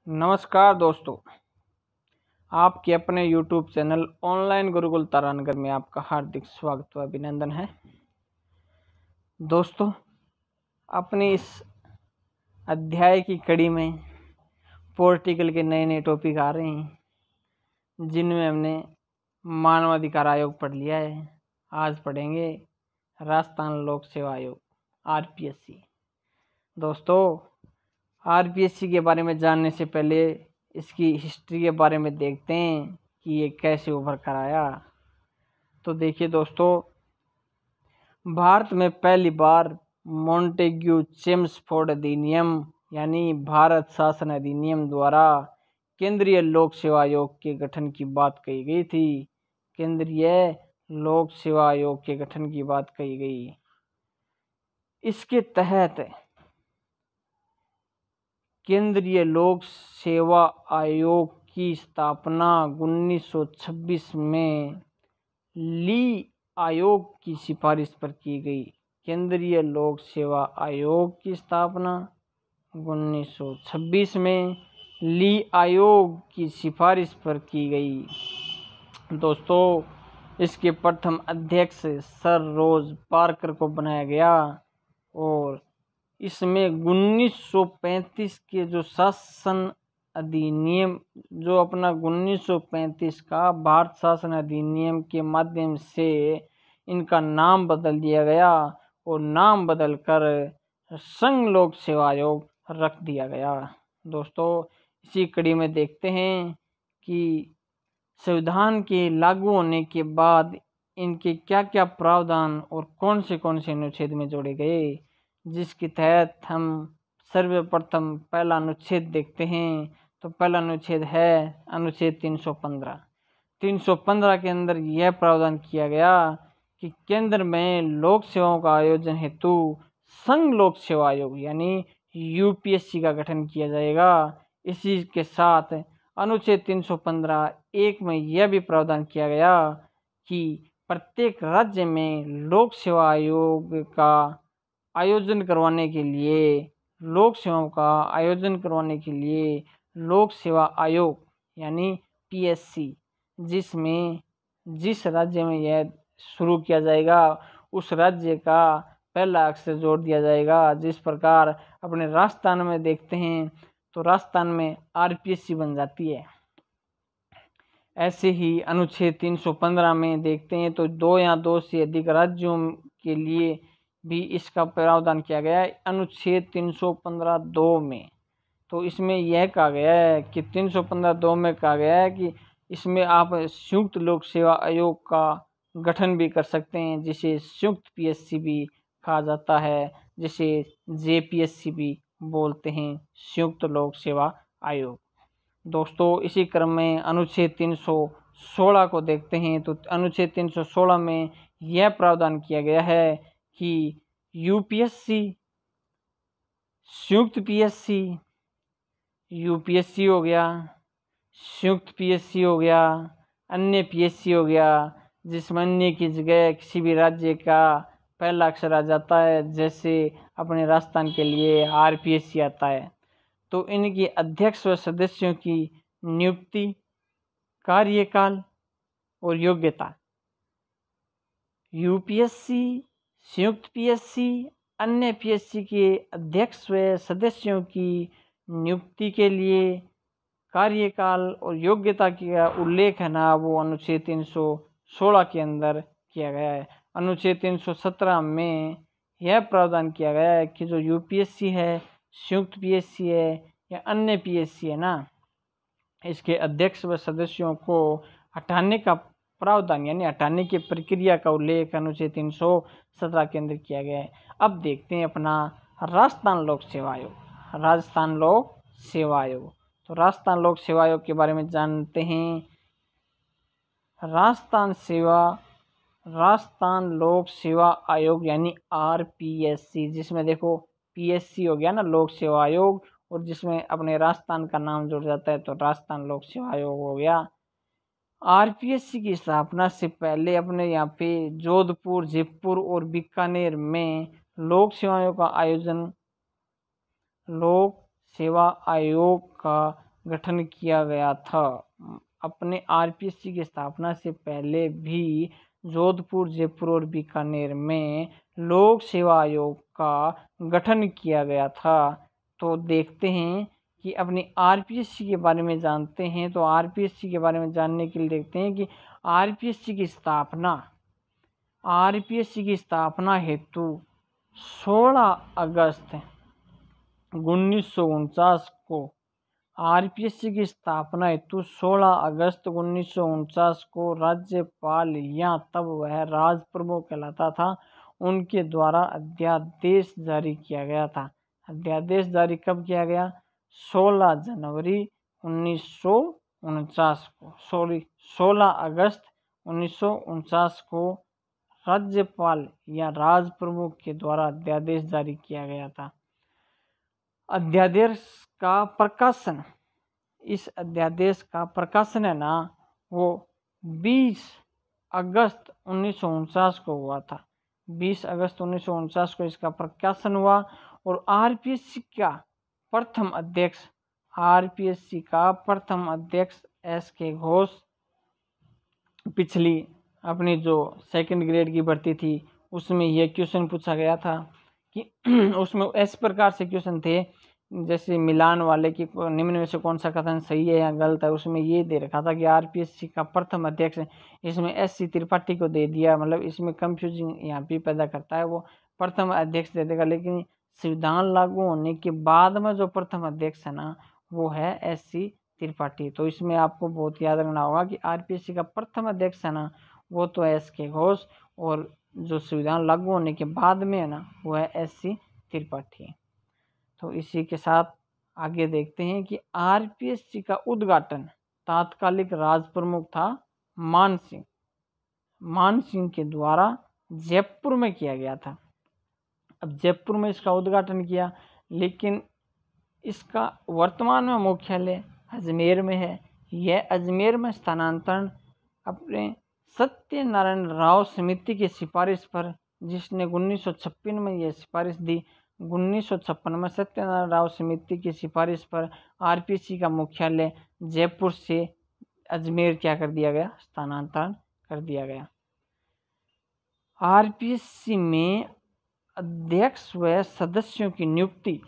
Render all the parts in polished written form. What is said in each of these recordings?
नमस्कार दोस्तों, आपके अपने YouTube channel online Gurukul Taranagar में आपका हार्दिक स्वागत व अभिनंदन है। दोस्तों, अपने इस अध्याय की कड़ी में पॉलिटिकल के नए नए टॉपिक आ रहे हैं, जिनमें हमने मानवाधिकार आयोग पढ़ लिया है। आज पढ़ेंगे राजस्थान लोक सेवा आयोग RPSC। दोस्तों, RPSC के बारे में जानने से पहले इसकी हिस्ट्री के बारे में देखते हैं कि ये कैसे उभर कर आया। तो देखिए दोस्तों, भारत में पहली बार मॉन्टेग्यू चेम्सफोर्ड अधिनियम यानी भारत शासन अधिनियम द्वारा केंद्रीय लोक सेवा आयोग के गठन की बात कही गई थी। केंद्रीय लोक सेवा आयोग के गठन की बात कही गई। इसके तहत केंद्रीय लोक सेवा आयोग की स्थापना 1926 में ली आयोग की सिफारिश पर की गई। केंद्रीय लोक सेवा आयोग की स्थापना 1926 में ली आयोग की सिफारिश पर की गई। दोस्तों, इसके प्रथम अध्यक्ष सर रोज पार्कर को बनाया गया और इसमें 1935 के जो शासन अधिनियम जो अपना 1935 का भारत शासन अधिनियम के माध्यम से इनका नाम बदल दिया गया और नाम बदलकर संघ लोक सेवा आयोग रख दिया गया। दोस्तों, इसी कड़ी में देखते हैं कि संविधान के लागू होने के बाद इनके क्या क्या प्रावधान और कौन से अनुच्छेद में जोड़े गए, जिसके तहत हम सर्वप्रथम पहला अनुच्छेद देखते हैं। तो पहला अनुच्छेद है अनुच्छेद 315। 315 के अंदर यह प्रावधान किया गया कि केंद्र में लोक सेवाओं का आयोजन हेतु संघ लोक सेवा आयोग यानी UPSC का गठन किया जाएगा। इसी के साथ अनुच्छेद 315(1) में यह भी प्रावधान किया गया कि प्रत्येक राज्य में लोक सेवा आयोग का आयोजन करवाने के लिए लोक सेवाओं का आयोजन करवाने के लिए लोक सेवा आयोग यानी PSC जिसमें जिस राज्य में यह शुरू किया जाएगा उस राज्य का पहला अक्षर जोड़ दिया जाएगा। जिस प्रकार अपने राजस्थान में देखते हैं तो राजस्थान में RPSC बन जाती है। ऐसे ही अनुच्छेद 315 में देखते हैं तो 2 या 2 से अधिक राज्यों के लिए भी इसका प्रावधान किया गया है अनुच्छेद 315(2) में। तो इसमें यह कहा गया है कि 315(2) में कहा गया है कि इसमें आप संयुक्त लोक सेवा आयोग का गठन भी कर सकते हैं, जिसे संयुक्त PSC भी कहा जाता है, जिसे JPSC भी बोलते हैं, संयुक्त लोक सेवा आयोग। दोस्तों, इसी क्रम में अनुच्छेद 316 को देखते हैं तो अनुच्छेद 316 में यह प्रावधान किया गया है कि UPSC, संयुक्त PSC, UPSC हो गया, संयुक्त PSC हो गया, अन्य PSC हो गया, जिसमें अन्य की जगह किसी भी राज्य का पहला अक्षर आ जाता है, जैसे अपने राजस्थान के लिए RPSC आता है। तो इनकी अध्यक्ष व सदस्यों की नियुक्ति, कार्यकाल और योग्यता UPSC, संयुक्त PSC, अन्य PSC के अध्यक्ष व सदस्यों की नियुक्ति के लिए कार्यकाल और योग्यता का उल्लेख है ना, वो अनुच्छेद 316 के अंदर किया गया है। अनुच्छेद 317 में यह प्रावधान किया गया है कि जो UPSC है, संयुक्त PSC है या अन्य PSC है ना, इसके अध्यक्ष व सदस्यों को हटाने का प्रावधान यानी हटाने की प्रक्रिया का उल्लेख अनुच्छेद 317 के अंदर किया गया है। अब देखते हैं अपना राजस्थान लोक सेवा आयोग। राजस्थान लोक सेवा आयोग, तो राजस्थान लोक सेवा आयोग के बारे में जानते हैं। राजस्थान लोक सेवा आयोग यानी RPSC, जिसमें देखो PSC हो गया ना लोक सेवा आयोग, और जिसमें अपने राजस्थान का नाम जुड़ जाता है तो राजस्थान लोक सेवा आयोग हो गया। RPSC की स्थापना से पहले अपने यहाँ पे जोधपुर, जयपुर और बीकानेर में लोक सेवा आयोग का गठन किया गया था। अपने आरपीएससी की स्थापना से पहले भी जोधपुर, जयपुर और बीकानेर में लोक सेवा आयोग का गठन किया गया था। तो देखते हैं कि अपनी आरपीएससी के बारे में जानते हैं। तो आरपीएससी के बारे में जानने के लिए देखते हैं कि आरपीएससी की स्थापना हेतु 16 अगस्त 1949 को आरपीएससी की स्थापना हेतु 16 अगस्त 1949 को राज्यपाल या तब वह राज प्रमुख कहलाता था, उनके द्वारा अध्यादेश जारी किया गया था। अध्यादेश जारी कब किया गया? 16 जनवरी 1949 को, 16 अगस्त 1949 को राज्यपाल या राज प्रमुख के द्वारा अध्यादेश जारी किया गया था। अध्यादेश का प्रकाशन, इस अध्यादेश का प्रकाशन है ना, वो 20 अगस्त 1949 को हुआ था। 20 अगस्त 1949 को इसका प्रकाशन हुआ। और आरपीएससी का प्रथम अध्यक्ष एस.के. घोष पिछली अपनी जो सेकंड ग्रेड की भर्ती थी उसमें यह क्वेश्चन पूछा गया था कि उसमें इस प्रकार से क्वेश्चन थे जैसे मिलान वाले कि निम्न में से कौन सा कथन सही है या गलत है। उसमें ये दे रखा था कि आरपीएससी का प्रथम अध्यक्ष, इसमें एस.सी. त्रिपाठी को दे दिया, मतलब इसमें कंफ्यूजिंग यहाँ पे पैदा करता है। वो प्रथम अध्यक्ष दे देगा, लेकिन संविधान लागू होने के बाद में जो प्रथम अध्यक्ष है ना वो है एस.सी. त्रिपाठी। तो इसमें आपको बहुत याद रखना होगा कि आरपीएससी का प्रथम अध्यक्ष है ना वो तो एस.के. घोष, और जो संविधान लागू होने के बाद में है ना वो है एस.सी. त्रिपाठी। तो इसी के साथ आगे देखते हैं कि आरपीएससी का उद्घाटन तात्कालिक राज प्रमुख था मान सिंह के द्वारा जयपुर में किया गया था। अब जयपुर में इसका उद्घाटन किया, लेकिन इसका वर्तमान में मुख्यालय अजमेर में है। यह अजमेर में स्थानांतरण अपने सत्यनारायण राव समिति की सिफारिश पर, जिसने 1956 में यह सिफारिश दी, 1956 में सत्यनारायण राव समिति की सिफारिश पर आरपीएससी का मुख्यालय जयपुर से अजमेर क्या कर दिया गया? स्थानांतरण कर दिया गया। आरपीएससी में अध्यक्ष व सदस्यों की नियुक्ति,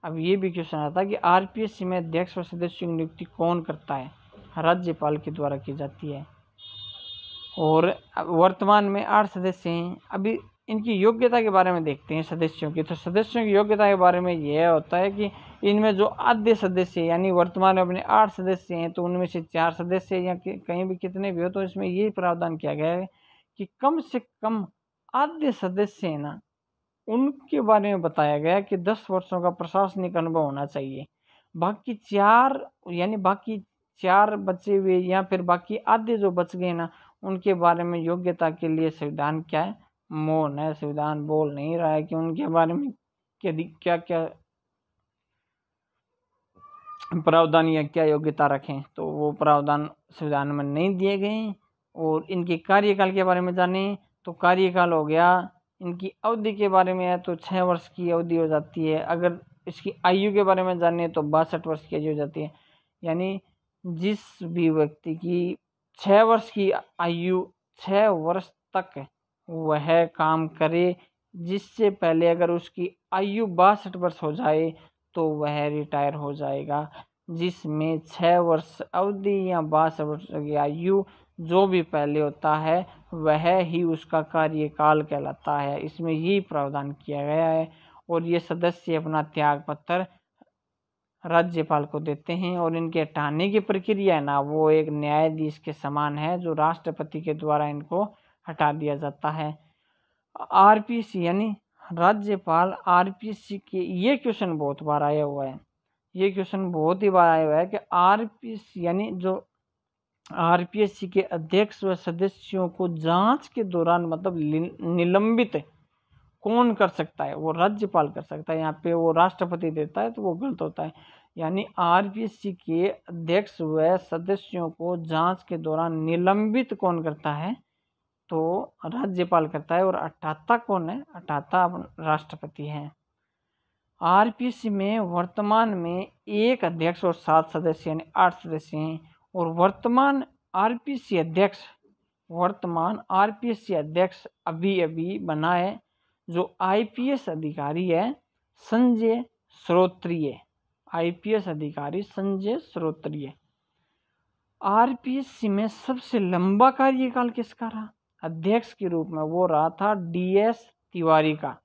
अब ये भी क्वेश्चन आता है कि आरपीएससी में अध्यक्ष व सदस्यों की नियुक्ति कौन करता है? राज्यपाल के द्वारा की जाती है। और वर्तमान में 8 सदस्य हैं। अभी इनकी योग्यता के बारे में देखते हैं सदस्यों की। तो सदस्यों की योग्यता के बारे में यह होता है कि इनमें जो आद्य सदस्य यानी वर्तमान में अपने 8 सदस्य हैं तो उनमें से 4 सदस्य या कहीं भी कितने भी हो, तो इसमें ये प्रावधान किया गया है कि कम से कम आद्य सदस्य है ना उनके बारे में बताया गया कि 10 वर्षों का प्रशासनिक अनुभव होना चाहिए। बाकी 4 बचे हुए या फिर बाकी आधे जो बच गए ना उनके बारे में योग्यता के लिए संविधान क्या है? मौन है। संविधान बोल नहीं रहा है कि उनके बारे में क्या क्या प्रावधान या क्या योग्यता रखें, तो वो प्रावधान संविधान में नहीं दिए गए। और इनके कार्यकाल के बारे में जाने तो कार्यकाल हो गया, इनकी अवधि के बारे में है तो 6 वर्ष की अवधि हो जाती है। अगर इसकी आयु के बारे में जाने तो 62 वर्ष की आयु हो जाती है। यानी जिस भी व्यक्ति की 6 वर्ष की आयु 6 वर्ष तक वह काम करे, जिससे पहले अगर उसकी आयु 62 वर्ष हो जाए तो वह रिटायर हो जाएगा। जिसमें 6 वर्ष अवधि या 62 वर्ष की आयु जो भी पहले होता है वह ही उसका कार्यकाल कहलाता है। इसमें यही प्रावधान किया गया है। और ये सदस्य अपना त्याग पत्र राज्यपाल को देते हैं। और इनके हटाने की प्रक्रिया है ना वो एक न्यायाधीश के समान है, जो राष्ट्रपति के द्वारा इनको हटा दिया जाता है। आरपीएससी यानी राज्यपाल आरपीएससी के, ये क्वेश्चन बहुत बार आया हुआ है, ये क्वेश्चन बहुत ही बार आया हुआ है कि आरपीएससी यानी जो आरपीएससी के अध्यक्ष व सदस्यों को जांच के दौरान मतलब निलंबित कौन कर सकता है? वो राज्यपाल कर सकता है। यहाँ पे वो राष्ट्रपति देता है तो वो गलत होता है। यानी आरपीएससी के अध्यक्ष व सदस्यों को जांच के दौरान निलंबित कौन करता है? तो राज्यपाल करता है। और हटाता कौन है? हटाता राष्ट्रपति है। आरपीएससी में वर्तमान में 1 अध्यक्ष और 7 सदस्य यानी 8 सदस्य हैं। और वर्तमान आरपीएससी अध्यक्ष अभी अभी बना है जो आईपीएस अधिकारी है संजय श्रोत्रिय। आईपीएस अधिकारी संजय श्रोत्रिय। आरपीएससी में सबसे लंबा कार्यकाल किसका रहा अध्यक्ष के रूप में? वो रहा था डीएस तिवारी का।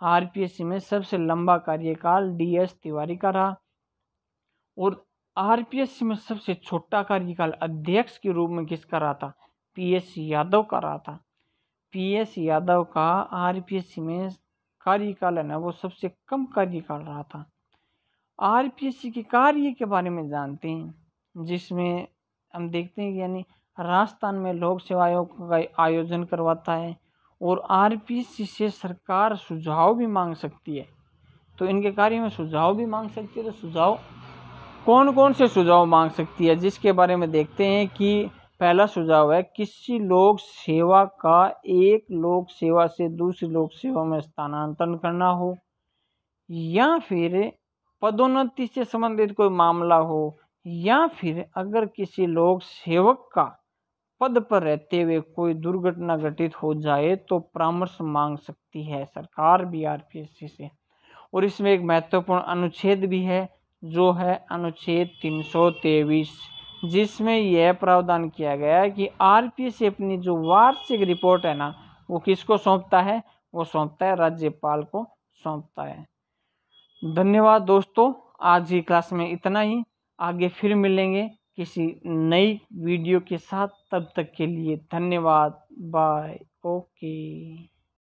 आरपीएससी में सबसे लंबा कार्यकाल डीएस तिवारी का रहा। और आरपीएससी में सबसे छोटा कार्यकाल अध्यक्ष के रूप में किसका रहा था? पीएस यादव का रहा था। पीएस यादव का आरपीएससी में कार्यकाल है ना वो सबसे कम कार्यकाल रहा था। आरपीएससी के कार्य के बारे में जानते हैं, जिसमें हम देखते हैं कि यानी राजस्थान में लोक सेवा आयोग का आयोजन करवाता है और आरपीएससी से सरकार सुझाव भी मांग सकती है। तो इनके कार्य में सुझाव भी मांग सकती है। तो सुझाव कौन कौन से सुझाव मांग सकती है, जिसके बारे में देखते हैं कि पहला सुझाव है किसी लोक सेवा का एक लोक सेवा से दूसरी लोक सेवा में स्थानांतरण करना हो, या फिर पदोन्नति से संबंधित कोई मामला हो, या फिर अगर किसी लोक सेवक का पद पर रहते हुए कोई दुर्घटना घटित हो जाए तो परामर्श मांग सकती है सरकार भी आरपीएससी से। और इसमें एक महत्वपूर्ण अनुच्छेद भी है जो है अनुच्छेद 323, जिसमें यह प्रावधान किया गया है कि आरपीएससी अपनी जो वार्षिक रिपोर्ट है ना वो किसको सौंपता है? वो सौंपता है राज्यपाल को सौंपता है। धन्यवाद दोस्तों, आज की क्लास में इतना ही। आगे फिर मिलेंगे किसी नई वीडियो के साथ। तब तक के लिए धन्यवाद। बाय। ओके।